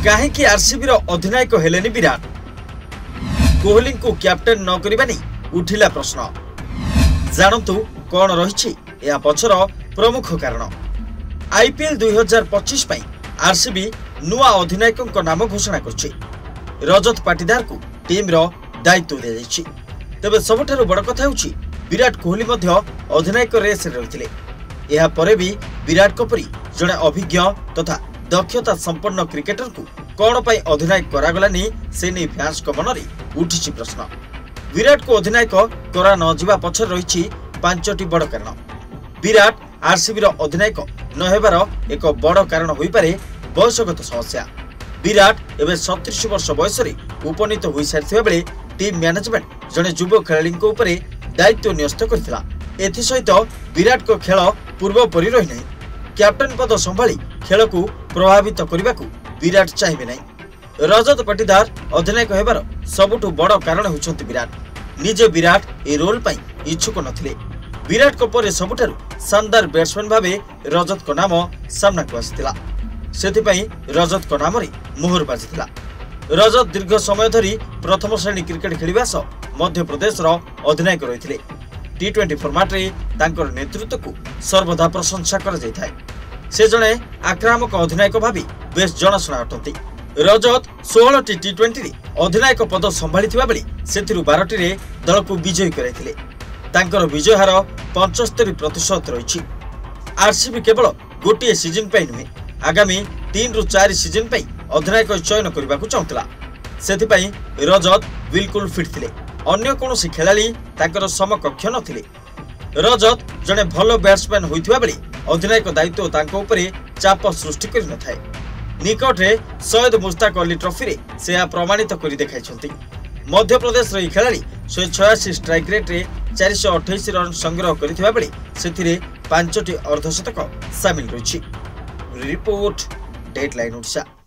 कहीं आरसीबी अधिनायक हेलेनी विराट कोहली को कैप्टेन न करने उठिला प्रश्न। जानतु कौन रही पछर प्रमुख कारण। आईपीएल 2025 पर आरसीबी नुआ अधिनायक नाम घोषणा कर रजत पाटीदार को टीम रो दायित्व दि जाइछि। तेबे सबठारु बड़ कथा होछि विराट कोहली मध्य अधिनायक रेस रही। यह परे भी विराट को परी जड़े अभिज्ञ तथा दक्षता संपन्न क्रिकेटर को कौन पाई अधिनायक करागलानी से नहीं फैंस को मन में उठी प्रश्न। विराट को अधिनायक करा न जिबा पछर रही 5टी बड़ कारण। विराट आरसीबी अधिनायक न हेबार एक बड़ कारण होई पारे बयसगत समस्या। विराट एवं 37 वर्ष बयस उपनीत हो सारी बेले टीम मैनेजमेंट जड़े युव खेलाड़ी दायित्व न्यस्त करथिला। एथिसहित विराट को खेल पूर्वपरि रही नहीं। कैप्टेन पद संभाली खेल को प्रभावित करने को विराट चाहिए नहीं। रजत पाटीदार अधिनायक हेबार सबुठु बड़ कारण होउछंती विराट। निजे विराट ए रोल पाई इच्छुक नथिले। विराट को परे सबुठारु शानदार बैट्समैन भावे रजत को नाम सामना को आसिथिला। सेथिपई रजत को नाम रे मोहर बाजिथिला। रजत दीर्घ समय धरी प्रथम श्रेणी क्रिकेट खेलिबा सह मध्य प्रदेश रो अधिनायक रहिथिले। T20 फॉर्मेट रे तांकर नेतृत्व को सर्वदा प्रशंसा कर जाय। से जणे आक्रामक अधिनायक भावी बेस जनाशुना अटंती। रजत 16टी T20 रे अधिनायक पद संभाळिथिबा बेले सेथिरु 12टी रे दल को विजयी कराइथिले। तांकर विजय हार 75% रहिछि। आरसीबी केवल गोटिए सीजन पई नुहे आगामी 3 रु 4 सीजन पई अधिनायक चयन करबा को चाहतला। सेथिपई रजत बिल्कुल फिट थिले। अन्य कोनोसी खेलाड़ी तांकर समकक्ष नथिले। रजत जने भलो बैट्समैन होइथिबा बेले अधिनायक दायित्व तांको उपरे चाप सृष्टि करि न थाए। निकट रे सैयद मुश्ताक अली ट्रॉफी रे से प्रमाणित करि देखाइछंती। मध्य प्रदेश रे खेलाड़ी 186 स्ट्राइक रेट रे 428 रन संग्रह करिथिबा बेले सेथिरे 5टी अर्धशतक शामिल रहिछि। Report deadline Odisha.